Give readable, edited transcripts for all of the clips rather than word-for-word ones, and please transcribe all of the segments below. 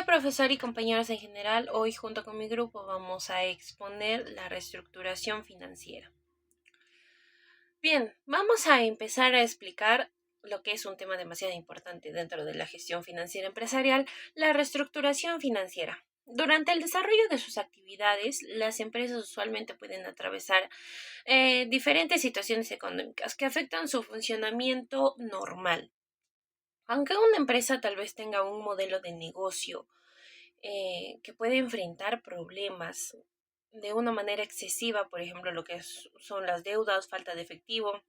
Profesor y compañeros en general, hoy junto con mi grupo vamos a exponer la reestructuración financiera. Bien, vamos a empezar a explicar lo que es un tema demasiado importante dentro de la gestión financiera empresarial, la reestructuración financiera. Durante el desarrollo de sus actividades, las empresas usualmente pueden atravesar diferentes situaciones económicas que afectan su funcionamiento normal. Aunque una empresa tal vez tenga un modelo de negocio que puede enfrentar problemas de una manera excesiva, por ejemplo, lo que son las deudas, falta de efectivo,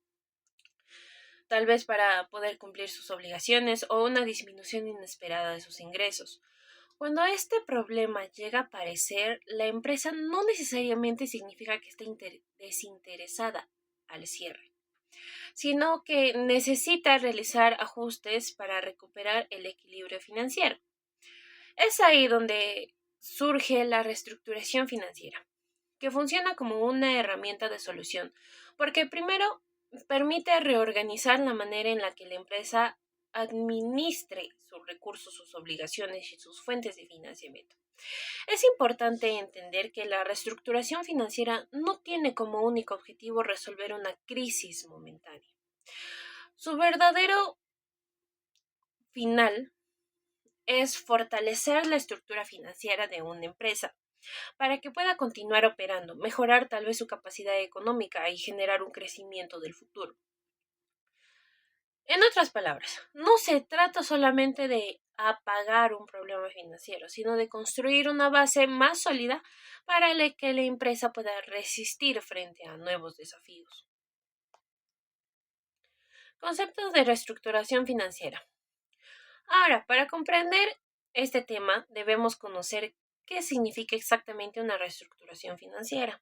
tal vez para poder cumplir sus obligaciones o una disminución inesperada de sus ingresos. Cuando este problema llega a aparecer, la empresa no necesariamente significa que esté desinteresada al cierre, sino que necesita realizar ajustes para recuperar el equilibrio financiero. Es ahí donde surge la reestructuración financiera, que funciona como una herramienta de solución, porque primero permite reorganizar la manera en la que la empresa administre sus recursos, sus obligaciones y sus fuentes de financiamiento. Es importante entender que la reestructuración financiera no tiene como único objetivo resolver una crisis momentánea. Su verdadero final es fortalecer la estructura financiera de una empresa para que pueda continuar operando, mejorar tal vez su capacidad económica y generar un crecimiento del futuro. En otras palabras, no se trata solamente de apagar un problema financiero, sino de construir una base más sólida para que la empresa pueda resistir frente a nuevos desafíos. Conceptos de reestructuración financiera. Ahora, para comprender este tema, debemos conocer qué significa exactamente una reestructuración financiera.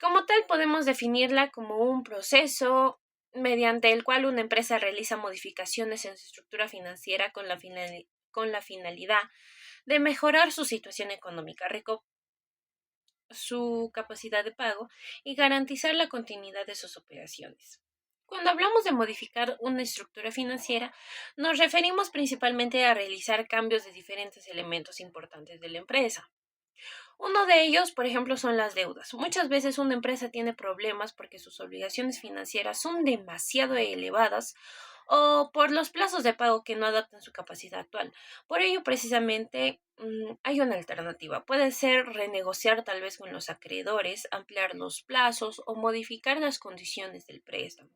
Como tal, podemos definirla como un proceso mediante el cual una empresa realiza modificaciones en su estructura financiera con la finalidad de mejorar su situación económica, su capacidad de pago y garantizar la continuidad de sus operaciones. Cuando hablamos de modificar una estructura financiera, nos referimos principalmente a realizar cambios de diferentes elementos importantes de la empresa. Uno de ellos, por ejemplo, son las deudas. Muchas veces una empresa tiene problemas porque sus obligaciones financieras son demasiado elevadas o por los plazos de pago que no adaptan su capacidad actual. Por ello, precisamente, hay una alternativa. Puede ser renegociar tal vez con los acreedores, ampliar los plazos o modificar las condiciones del préstamo.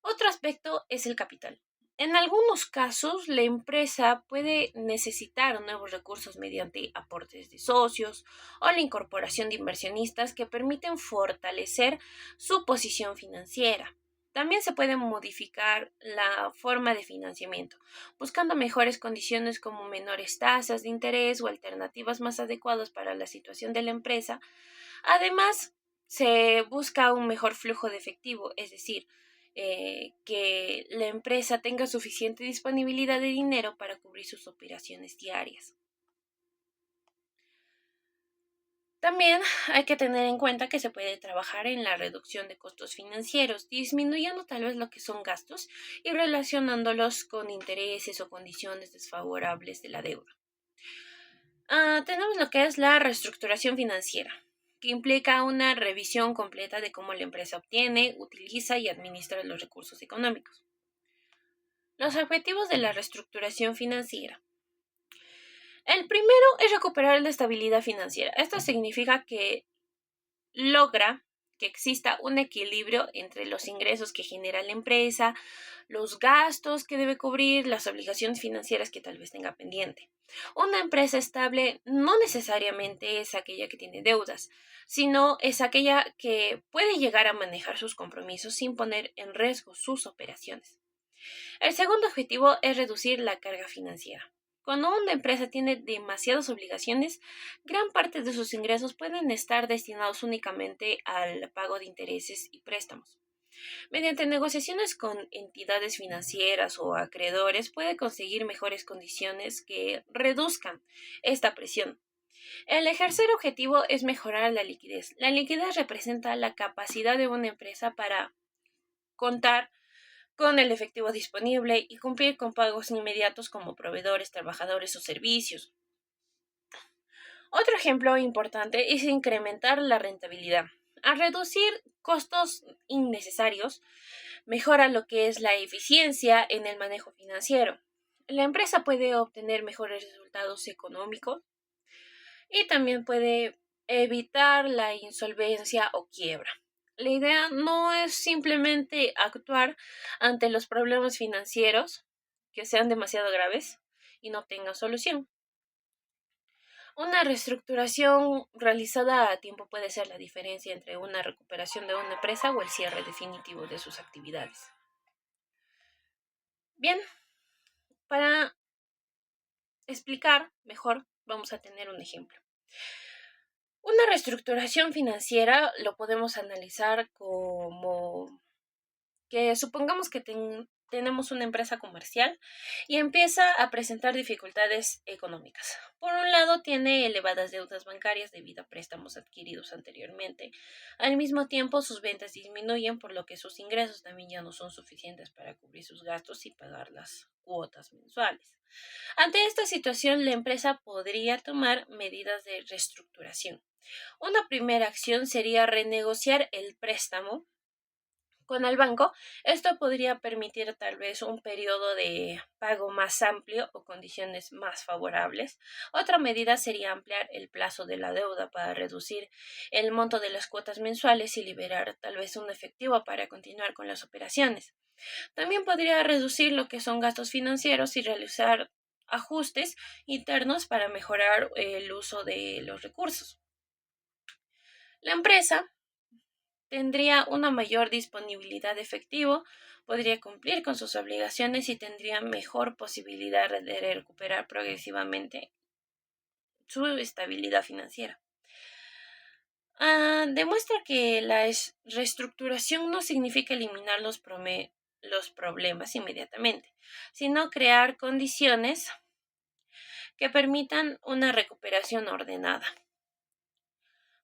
Otro aspecto es el capital. En algunos casos, la empresa puede necesitar nuevos recursos mediante aportes de socios o la incorporación de inversionistas que permiten fortalecer su posición financiera. También se puede modificar la forma de financiamiento, buscando mejores condiciones como menores tasas de interés o alternativas más adecuadas para la situación de la empresa. Además, se busca un mejor flujo de efectivo, es decir, que la empresa tenga suficiente disponibilidad de dinero para cubrir sus operaciones diarias. También hay que tener en cuenta que se puede trabajar en la reducción de costos financieros, disminuyendo tal vez lo que son gastos y relacionándolos con intereses o condiciones desfavorables de la deuda. Tenemos lo que es la reestructuración financiera, que implica una revisión completa de cómo la empresa obtiene, utiliza y administra los recursos económicos. Los objetivos de la reestructuración financiera. El primero es recuperar la estabilidad financiera. Esto significa que logra que exista un equilibrio entre los ingresos que genera la empresa, los gastos que debe cubrir, las obligaciones financieras que tal vez tenga pendiente. Una empresa estable no necesariamente es aquella que tiene deudas, sino es aquella que puede llegar a manejar sus compromisos sin poner en riesgo sus operaciones. El segundo objetivo es reducir la carga financiera. Cuando una empresa tiene demasiadas obligaciones, gran parte de sus ingresos pueden estar destinados únicamente al pago de intereses y préstamos. Mediante negociaciones con entidades financieras o acreedores puede conseguir mejores condiciones que reduzcan esta presión. El tercer objetivo es mejorar la liquidez. La liquidez representa la capacidad de una empresa para contar con el efectivo disponible y cumplir con pagos inmediatos como proveedores, trabajadores o servicios. Otro ejemplo importante es incrementar la rentabilidad. Al reducir costos innecesarios, mejora lo que es la eficiencia en el manejo financiero. La empresa puede obtener mejores resultados económicos y también puede evitar la insolvencia o quiebra. La idea no es simplemente actuar ante los problemas financieros que sean demasiado graves y no tengan solución. Una reestructuración realizada a tiempo puede ser la diferencia entre una recuperación de una empresa o el cierre definitivo de sus actividades. Bien, para explicar mejor, vamos a tener un ejemplo. Una reestructuración financiera lo podemos analizar como que supongamos que tenemos una empresa comercial y empieza a presentar dificultades económicas. Por un lado, tiene elevadas deudas bancarias debido a préstamos adquiridos anteriormente. Al mismo tiempo, sus ventas disminuyen, por lo que sus ingresos también ya no son suficientes para cubrir sus gastos y pagar las cuotas mensuales. Ante esta situación, la empresa podría tomar medidas de reestructuración. Una primera acción sería renegociar el préstamo con el banco. Esto podría permitir tal vez un periodo de pago más amplio o condiciones más favorables. Otra medida sería ampliar el plazo de la deuda para reducir el monto de las cuotas mensuales y liberar tal vez un efectivo para continuar con las operaciones. También podría reducir lo que son gastos financieros y realizar ajustes internos para mejorar el uso de los recursos. La empresa tendría una mayor disponibilidad de efectivo, podría cumplir con sus obligaciones y tendría mejor posibilidad de recuperar progresivamente su estabilidad financiera. Demuestra que la reestructuración no significa eliminar los problemas inmediatamente, sino crear condiciones que permitan una recuperación ordenada.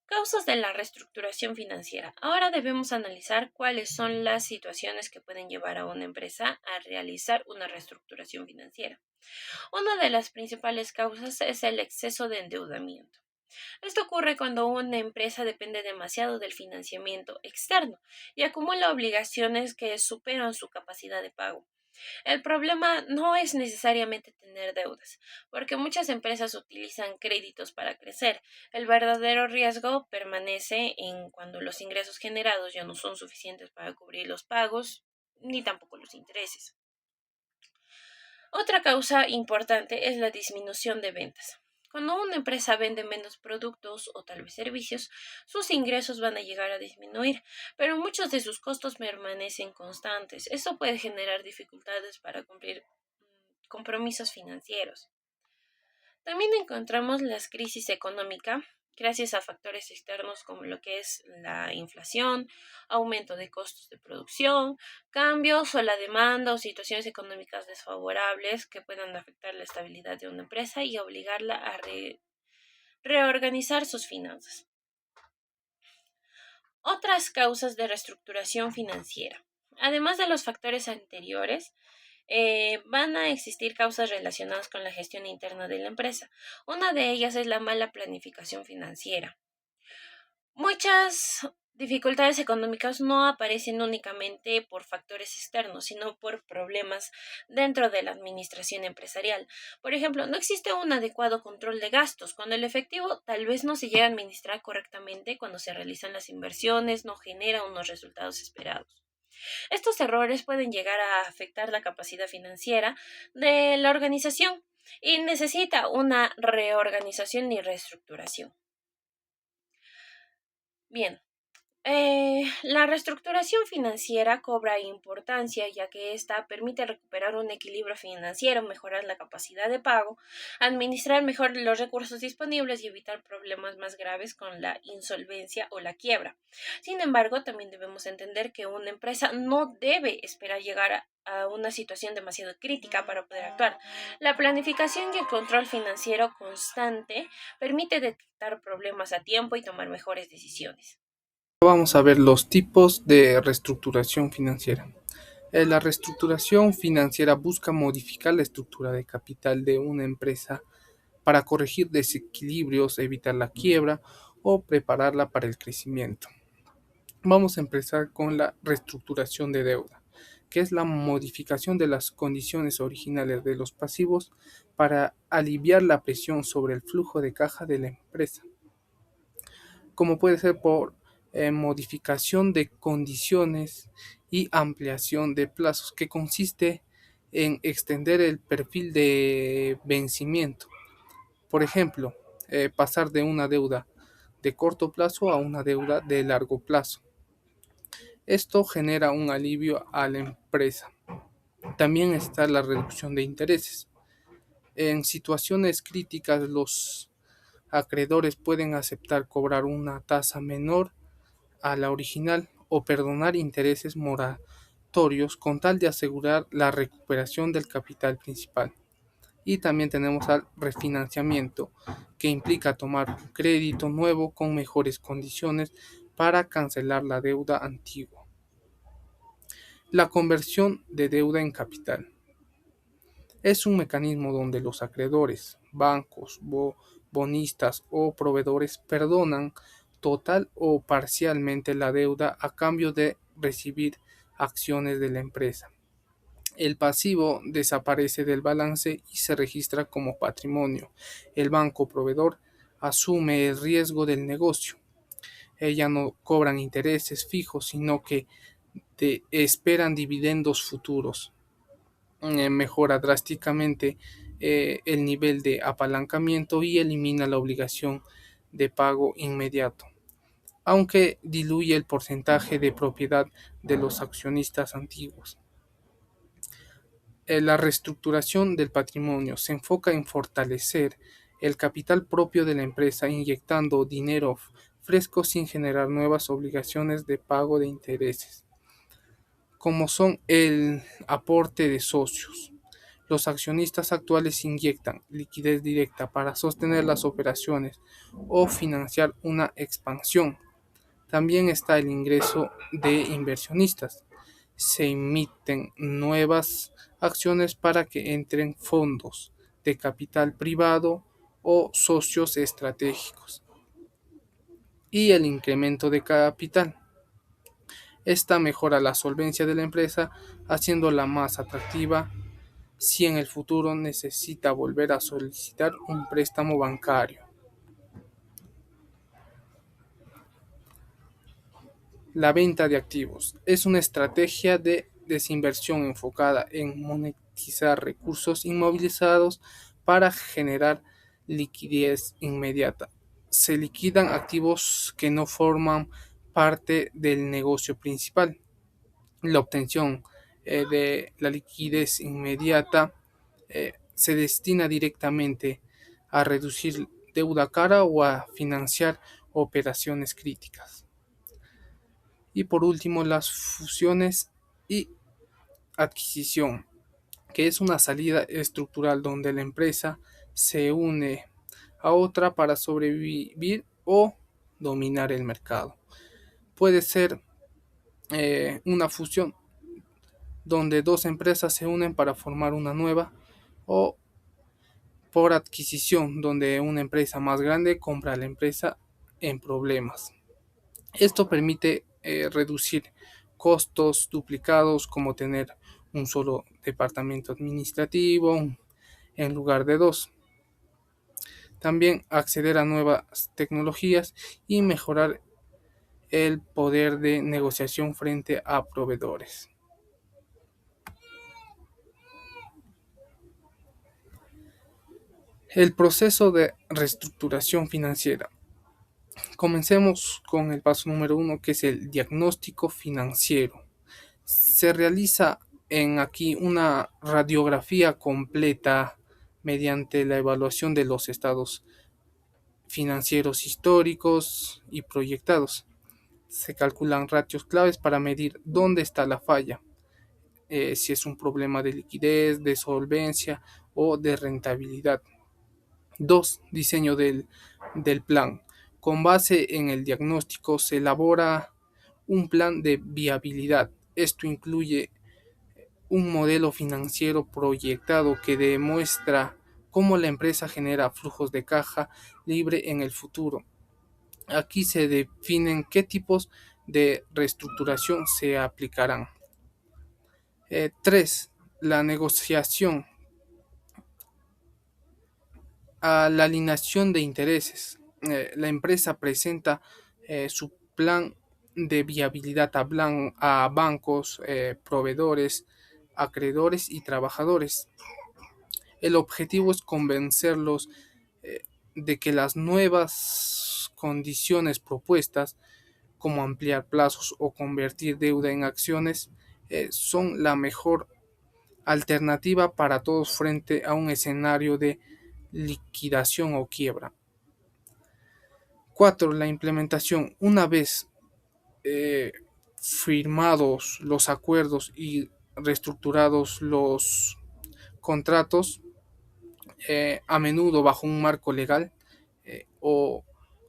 Causas de la reestructuración financiera. Ahora debemos analizar cuáles son las situaciones que pueden llevar a una empresa a realizar una reestructuración financiera. Una de las principales causas es el exceso de endeudamiento. Esto ocurre cuando una empresa depende demasiado del financiamiento externo y acumula obligaciones que superan su capacidad de pago. El problema no es necesariamente tener deudas, porque muchas empresas utilizan créditos para crecer. El verdadero riesgo permanece en cuando los ingresos generados ya no son suficientes para cubrir los pagos ni tampoco los intereses. Otra causa importante es la disminución de ventas. Cuando una empresa vende menos productos o tal vez servicios, sus ingresos van a llegar a disminuir, pero muchos de sus costos permanecen constantes. Esto puede generar dificultades para cumplir compromisos financieros. También encontramos las crisis económicas gracias a factores externos como lo que es la inflación, aumento de costos de producción, cambios o la demanda o situaciones económicas desfavorables que puedan afectar la estabilidad de una empresa y obligarla a reorganizar sus finanzas. Otras causas de reestructuración financiera. Además de los factores anteriores, van a existir causas relacionadas con la gestión interna de la empresa. Una de ellas es la mala planificación financiera. Muchas dificultades económicas no aparecen únicamente por factores externos, sino por problemas dentro de la administración empresarial. Por ejemplo, no existe un adecuado control de gastos. Cuando el efectivo tal vez no se llega a administrar correctamente, cuando se realizan las inversiones, no genera unos resultados esperados. Estos errores pueden llegar a afectar la capacidad financiera de la organización y necesita una reorganización y reestructuración. Bien, la reestructuración financiera cobra importancia ya que ésta permite recuperar un equilibrio financiero, mejorar la capacidad de pago, administrar mejor los recursos disponibles y evitar problemas más graves con la insolvencia o la quiebra. Sin embargo, también debemos entender que una empresa no debe esperar llegar a una situación demasiado crítica para poder actuar. La planificación y el control financiero constante permite detectar problemas a tiempo y tomar mejores decisiones. Vamos a ver los tipos de reestructuración financiera. La reestructuración financiera busca modificar la estructura de capital de una empresa para corregir desequilibrios, evitar la quiebra o prepararla para el crecimiento. Vamos a empezar con la reestructuración de deuda, que es la modificación de las condiciones originales de los pasivos para aliviar la presión sobre el flujo de caja de la empresa, como puede ser por modificación de condiciones y ampliación de plazos, que consiste en extender el perfil de vencimiento. Por ejemplo, pasar de una deuda de corto plazo a una deuda de largo plazo. Esto genera un alivio a la empresa. También está la reducción de intereses. En situaciones críticas, los acreedores pueden aceptar cobrar una tasa menor a la original o perdonar intereses moratorios con tal de asegurar la recuperación del capital principal. Y también tenemos al refinanciamiento, que implica tomar un crédito nuevo con mejores condiciones para cancelar la deuda antigua. La conversión de deuda en capital es un mecanismo donde los acreedores, bancos, bonistas o proveedores perdonan total o parcialmente la deuda a cambio de recibir acciones de la empresa. El pasivo desaparece del balance y se registra como patrimonio. El banco proveedor asume el riesgo del negocio. Ella no cobran intereses fijos, sino que esperan dividendos futuros. Mejora drásticamente el nivel de apalancamiento y elimina la obligación de pago inmediato, aunque diluye el porcentaje de propiedad de los accionistas antiguos. La reestructuración del patrimonio se enfoca en fortalecer el capital propio de la empresa, inyectando dinero fresco sin generar nuevas obligaciones de pago de intereses, como son el aporte de socios. Los accionistas actuales inyectan liquidez directa para sostener las operaciones o financiar una expansión. También está el ingreso de inversionistas. Se emiten nuevas acciones para que entren fondos de capital privado o socios estratégicos. Y el incremento de capital. Esta mejora la solvencia de la empresa, haciéndola más atractiva si en el futuro necesita volver a solicitar un préstamo bancario. La venta de activos es una estrategia de desinversión enfocada en monetizar recursos inmovilizados para generar liquidez inmediata. Se liquidan activos que no forman parte del negocio principal. La obtención de la liquidez inmediata se destina directamente a reducir deuda cara o a financiar operaciones críticas. Y por último, las fusiones y adquisición, que es una salida estructural donde la empresa se une a otra para sobrevivir o dominar el mercado. Puede ser una fusión donde dos empresas se unen para formar una nueva, o por adquisición donde una empresa más grande compra a la empresa en problemas. Esto permite reducir costos duplicados, como tener un solo departamento administrativo en lugar de dos. También acceder a nuevas tecnologías y mejorar el poder de negociación frente a proveedores. El proceso de reestructuración financiera. Comencemos con el paso número uno, que es el diagnóstico financiero. Se realiza en aquí una radiografía completa mediante la evaluación de los estados financieros históricos y proyectados. Se calculan ratios claves para medir dónde está la falla, si es un problema de liquidez, de solvencia o de rentabilidad. 2. Diseño del plan. Con base en el diagnóstico se elabora un plan de viabilidad. Esto incluye un modelo financiero proyectado que demuestra cómo la empresa genera flujos de caja libre en el futuro. Aquí se definen qué tipos de reestructuración se aplicarán. 3. La negociación a la alineación de intereses. La empresa presenta su plan de viabilidad a bancos, proveedores, acreedores y trabajadores. El objetivo es convencerlos eh, de que las nuevas condiciones propuestas, como ampliar plazos o convertir deuda en acciones, son la mejor alternativa para todos frente a un escenario de liquidación o quiebra. 4. La implementación. Una vez eh, firmados los acuerdos y reestructurados los contratos, a menudo bajo un marco legal o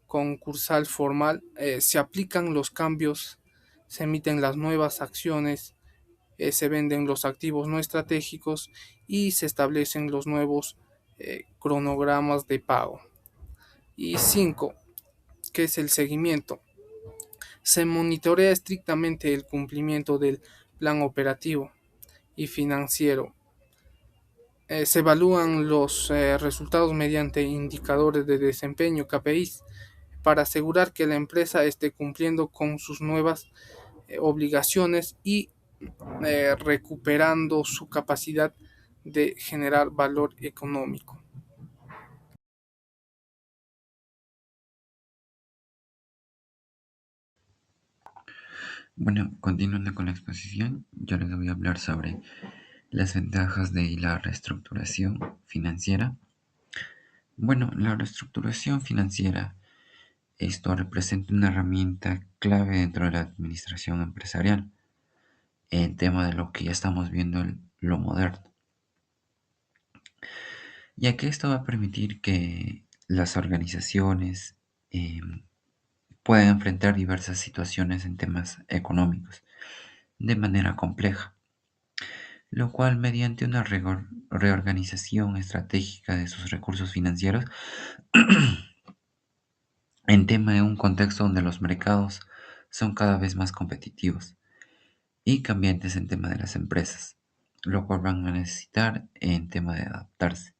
concursal formal, se aplican los cambios, se emiten las nuevas acciones, se venden los activos no estratégicos y se establecen los nuevos cronogramas de pago. Y 5, que es el seguimiento. Se monitorea estrictamente el cumplimiento del plan operativo y financiero. Se evalúan los resultados mediante indicadores de desempeño KPIs para asegurar que la empresa esté cumpliendo con sus nuevas obligaciones y recuperando su capacidad de generar valor económico. Bueno, continuando con la exposición, yo les voy a hablar sobre las ventajas de la reestructuración financiera. Bueno, la reestructuración financiera, esto representa una herramienta clave dentro de la administración empresarial, en tema de lo que ya estamos viendo en lo moderno, ya que esto va a permitir que las organizaciones puedan enfrentar diversas situaciones en temas económicos de manera compleja, lo cual mediante una reorganización estratégica de sus recursos financieros en tema de un contexto donde los mercados son cada vez más competitivos y cambiantes en tema de las empresas, lo cual van a necesitar en tema de adaptarse,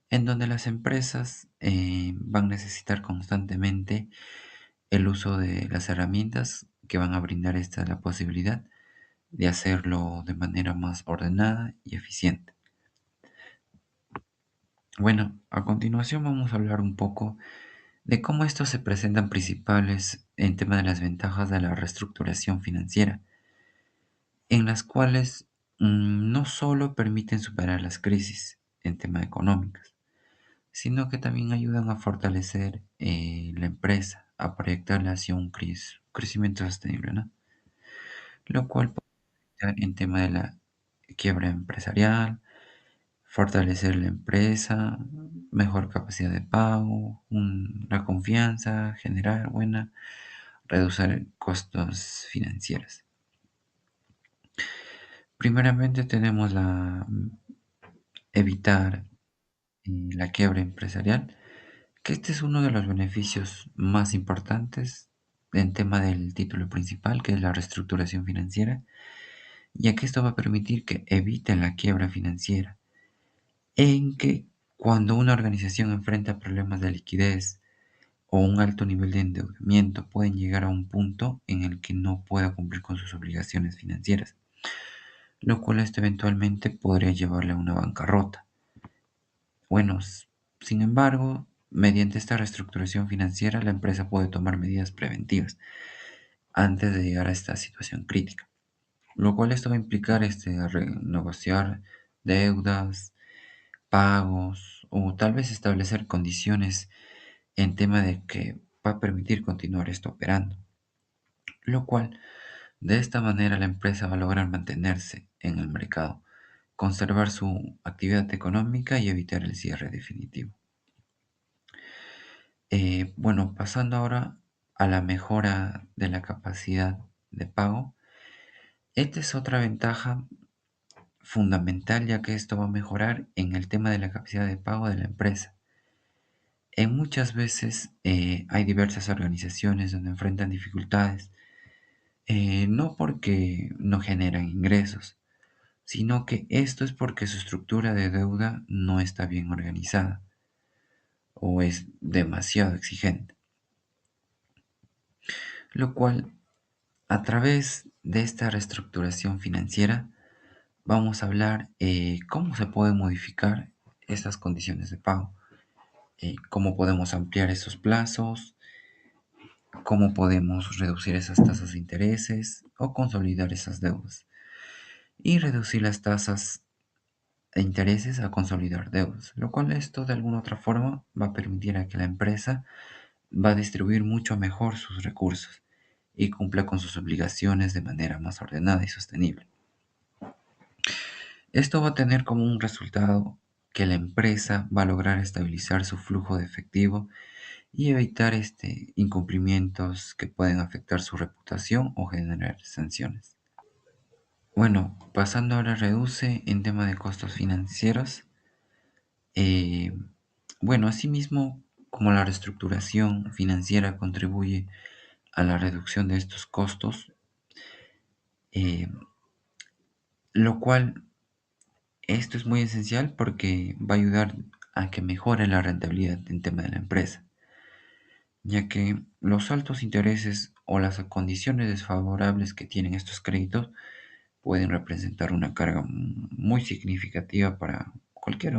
en donde las empresas van a necesitar constantemente el uso de las herramientas que van a brindar esta la posibilidad de hacerlo de manera más ordenada y eficiente. Bueno, a continuación vamos a hablar un poco de cómo estos se presentan principales en tema de las ventajas de la reestructuración financiera, en las cuales no solo permiten superar las crisis en tema económicas, sino que también ayudan a fortalecer la empresa, a proyectarla hacia un crecimiento sostenible, ¿no? Lo cual puede ayudar en tema de la quiebra empresarial, fortalecer la empresa, mejor capacidad de pago, la confianza, generar buena, reducir costos financieros. Primeramente tenemos evitar la quiebra empresarial, que este es uno de los beneficios más importantes en tema del título principal, que es la reestructuración financiera, ya que esto va a permitir que eviten la quiebra financiera, en que cuando una organización enfrenta problemas de liquidez o un alto nivel de endeudamiento, pueden llegar a un punto en el que no pueda cumplir con sus obligaciones financieras, lo cual esto eventualmente podría llevarle a una bancarrota. Bueno, sin embargo, mediante esta reestructuración financiera, la empresa puede tomar medidas preventivas antes de llegar a esta situación crítica, lo cual esto va a implicar renegociar deudas, pagos o tal vez establecer condiciones en tema de que va a permitir continuar esto operando, lo cual de esta manera la empresa va a lograr mantenerse en el mercado, conservar su actividad económica y evitar el cierre definitivo. Bueno, pasando ahora a la mejora de la capacidad de pago. Esta es otra ventaja fundamental, ya que esto va a mejorar en el tema de la capacidad de pago de la empresa. En muchas veces hay diversas organizaciones donde enfrentan dificultades, no porque no generan ingresos, sino que esto es porque su estructura de deuda no está bien organizada o es demasiado exigente, lo cual a través de esta reestructuración financiera vamos a hablar cómo se pueden modificar estas condiciones de pago, cómo podemos ampliar esos plazos, cómo podemos reducir esas tasas de intereses o consolidar esas deudas y reducir las tasas de intereses a consolidar deudas, lo cual esto de alguna otra forma va a permitir a que la empresa va a distribuir mucho mejor sus recursos y cumpla con sus obligaciones de manera más ordenada y sostenible. Esto va a tener como un resultado que la empresa va a lograr estabilizar su flujo de efectivo y evitar incumplimientos que pueden afectar su reputación o generar sanciones. Bueno, pasando ahora a reduce en tema de costos financieros. eh, bueno, asimismo, como la reestructuración financiera contribuye a la reducción de estos costos, eh, lo cual esto es muy esencial porque va a ayudar a que mejore la rentabilidad en tema de la empresa, ya que los altos intereses o las condiciones desfavorables que tienen estos créditos pueden representar una carga muy significativa para cualquier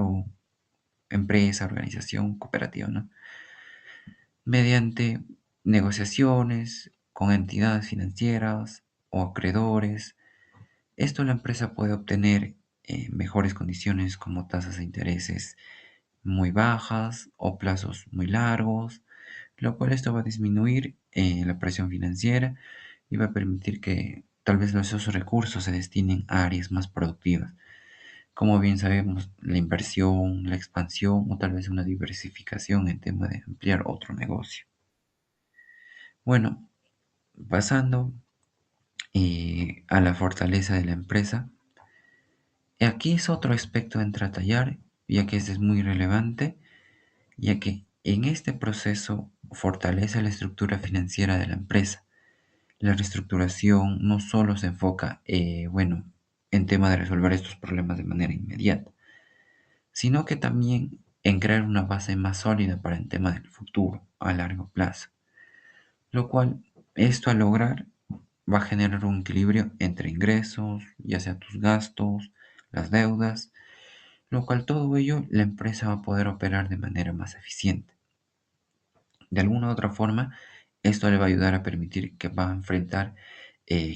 empresa, organización, cooperativa, ¿no? Mediante negociaciones con entidades financieras o acreedores, esto la empresa puede obtener mejores condiciones como tasas de intereses muy bajas o plazos muy largos, lo cual esto va a disminuir la presión financiera y va a permitir que tal vez esos recursos se destinen a áreas más productivas. Como bien sabemos, la inversión, la expansión o tal vez una diversificación en tema de ampliar otro negocio. Bueno, pasando a la fortaleza de la empresa, aquí es otro aspecto a tratar, ya que este es muy relevante, ya que en este proceso fortalece la estructura financiera de la empresa. La reestructuración no solo se enfoca, bueno, en tema de resolver estos problemas de manera inmediata, sino que también en crear una base más sólida para el tema del futuro a largo plazo, lo cual esto al lograr va a generar un equilibrio entre ingresos, ya sea tus gastos, las deudas, lo cual todo ello la empresa va a poder operar de manera más eficiente. De alguna u otra forma, esto le va a ayudar a permitir que va a enfrentar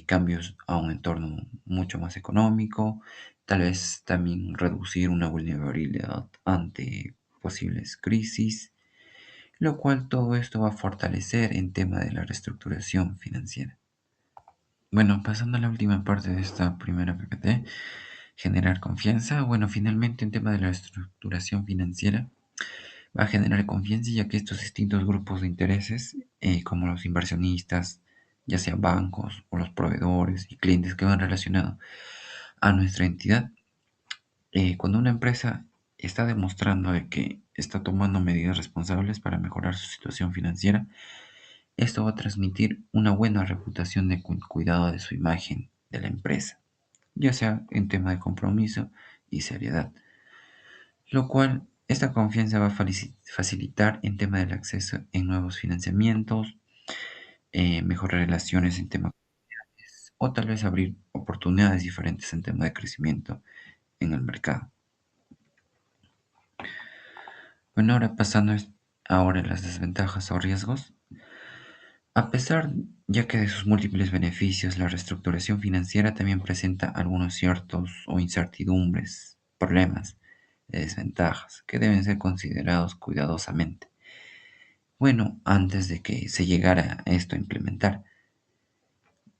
cambios a un entorno mucho más económico, tal vez también reducir una vulnerabilidad ante posibles crisis, lo cual todo esto va a fortalecer en tema de la reestructuración financiera. Bueno, pasando a la última parte de esta primera PPT, generar confianza. Bueno, finalmente en tema de la reestructuración financiera va a generar confianza ya que estos distintos grupos de intereses, como los inversionistas, ya sean bancos o los proveedores y clientes que van relacionados a nuestra entidad, cuando una empresa está demostrando de que está tomando medidas responsables para mejorar su situación financiera, esto va a transmitir una buena reputación de cuidado de su imagen de la empresa, ya sea en tema de compromiso y seriedad, lo cual esta confianza va a facilitar en tema del acceso en nuevos financiamientos, mejores relaciones en temas o tal vez abrir oportunidades diferentes en tema de crecimiento en el mercado. Bueno, ahora pasando ahora a las desventajas o riesgos. A pesar ya que de sus múltiples beneficios, la reestructuración financiera también presenta algunos ciertos o incertidumbres, problemas, desventajas que deben ser considerados cuidadosamente. Bueno, antes de que se llegara esto a implementar.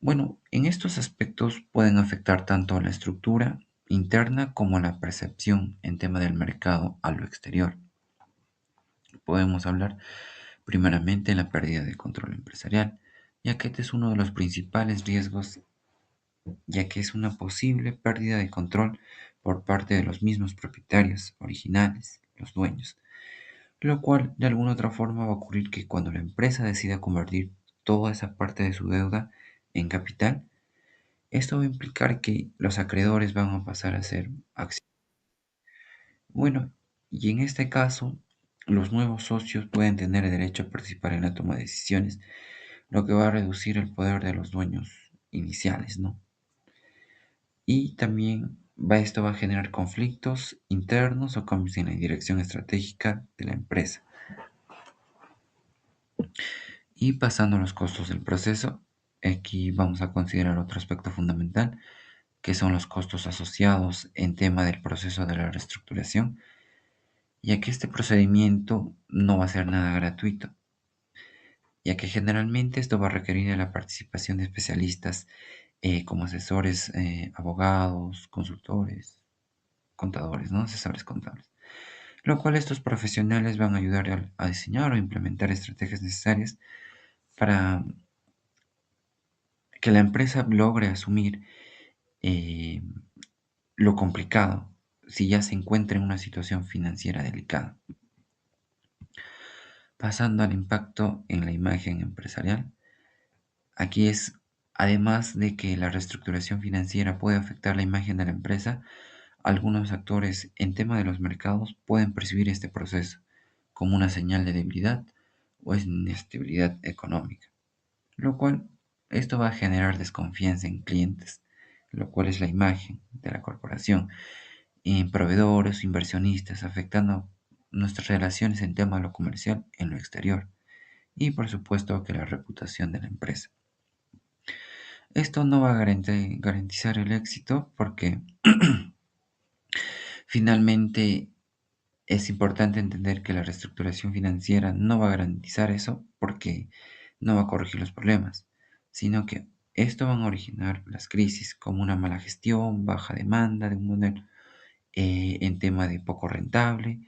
Bueno, en estos aspectos pueden afectar tanto a la estructura interna como a la percepción en tema del mercado a lo exterior. Podemos hablar primeramente de la pérdida de control empresarial, ya que este es uno de los principales riesgos ya que es una posible pérdida de control por parte de los mismos propietarios originales, los dueños, lo cual de alguna otra forma va a ocurrir que cuando la empresa decida convertir toda esa parte de su deuda en capital, esto va a implicar que los acreedores van a pasar a ser accionistas. Bueno, y en este caso, los nuevos socios pueden tener el derecho a participar en la toma de decisiones, lo que va a reducir el poder de los dueños iniciales, ¿no? Y también esto va a generar conflictos internos o cambios en la dirección estratégica de la empresa. Y pasando a los costos del proceso, aquí vamos a considerar otro aspecto fundamental, que son los costos asociados en tema del proceso de la reestructuración, ya que este procedimiento no va a ser nada gratuito, ya que generalmente esto va a requerir de la participación de especialistas como asesores, abogados, consultores, contadores, ¿no? Asesores contables. Lo cual estos profesionales van a ayudar a diseñar o implementar estrategias necesarias para que la empresa logre asumir eh, lo complicado si ya se encuentra en una situación financiera delicada. Pasando al impacto en la imagen empresarial, aquí es, además de que la reestructuración financiera puede afectar la imagen de la empresa, algunos actores en tema de los mercados pueden percibir este proceso como una señal de debilidad o inestabilidad económica, lo cual esto va a generar desconfianza en clientes, lo cual es la imagen de la corporación, en proveedores, inversionistas, afectando nuestras relaciones en tema de lo comercial en lo exterior y por supuesto que la reputación de la empresa. Esto no va a garantizar el éxito porque finalmente es importante entender que la reestructuración financiera no va a garantizar eso porque no va a corregir los problemas, sino que esto van a originar las crisis como una mala gestión, baja demanda de un modelo en tema de poco rentable,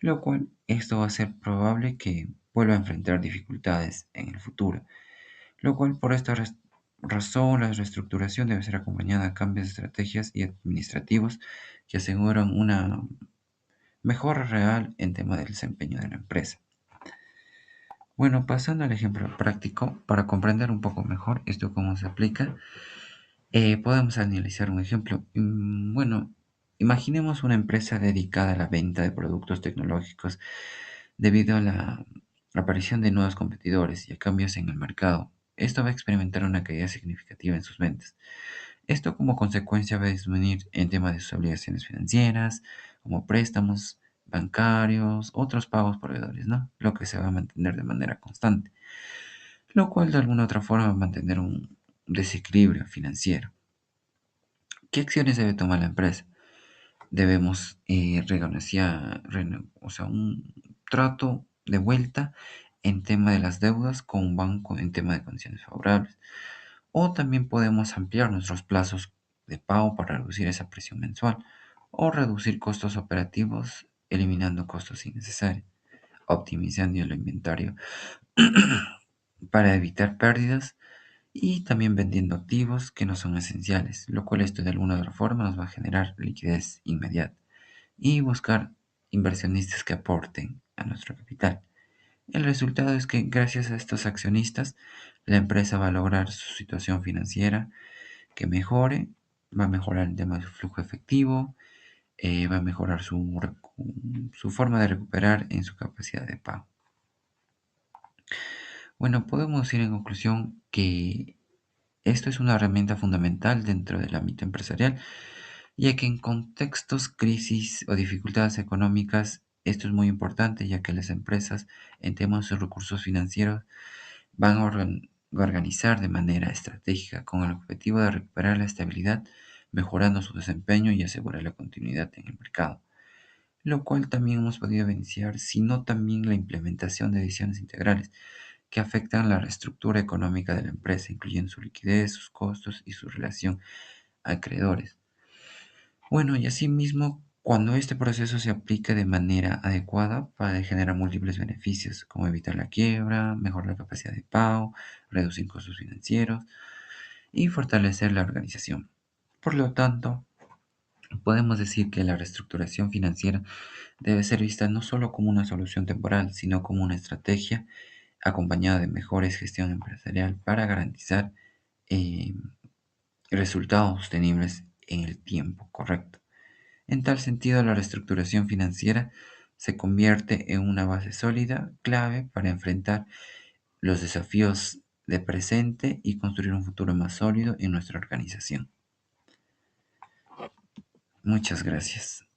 lo cual esto va a ser probable que vuelva a enfrentar dificultades en el futuro, lo cual por esta razón la reestructuración debe ser acompañada de cambios de estrategias y administrativos que aseguran una mejora real en tema del desempeño de la empresa. Bueno, pasando al ejemplo práctico, para comprender un poco mejor esto cómo se aplica, podemos analizar un ejemplo. Bueno, imaginemos una empresa dedicada a la venta de productos tecnológicos debido a la aparición de nuevos competidores y a cambios en el mercado. Esto va a experimentar una caída significativa en sus ventas. Esto como consecuencia va a disminuir en tema de sus obligaciones financieras, como préstamos bancarios, otros pagos proveedores, ¿no? Lo que se va a mantener de manera constante, lo cual de alguna otra forma va a mantener un desequilibrio financiero. ¿Qué acciones debe tomar la empresa? Debemos renegociar, o sea, un trato de vuelta en tema de las deudas con un banco en tema de condiciones favorables. O también podemos ampliar nuestros plazos de pago para reducir esa presión mensual o reducir costos operativos eliminando costos innecesarios, optimizando el inventario para evitar pérdidas y también vendiendo activos que no son esenciales, lo cual esto de alguna otra forma nos va a generar liquidez inmediata y buscar inversionistas que aporten a nuestro capital. El resultado es que gracias a estos accionistas, la empresa va a lograr su situación financiera que mejore, va a mejorar el tema de su flujo efectivo, va a mejorar su forma de recuperar en su capacidad de pago. Bueno, podemos decir en conclusión que esto es una herramienta fundamental dentro del ámbito empresarial, ya que en contextos, crisis o dificultades económicas, esto es muy importante, ya que las empresas en temas de sus recursos financieros van a organizar de manera estratégica con el objetivo de recuperar la estabilidad, mejorando su desempeño y asegurar la continuidad en el mercado, lo cual también hemos podido evidenciar, sino también la implementación de decisiones integrales que afectan la reestructura económica de la empresa, incluyendo su liquidez, sus costos y su relación a acreedores. Bueno, y asimismo, cuando este proceso se aplica de manera adecuada, puede generar múltiples beneficios, como evitar la quiebra, mejorar la capacidad de pago, reducir costos financieros y fortalecer la organización. Por lo tanto, podemos decir que la reestructuración financiera debe ser vista no solo como una solución temporal, sino como una estrategia acompañada de mejores gestión empresarial para garantizar eh, resultados sostenibles en el tiempo correcto. En tal sentido, la reestructuración financiera se convierte en una base sólida, clave para enfrentar los desafíos de presente y construir un futuro más sólido en nuestra organización. Muchas gracias.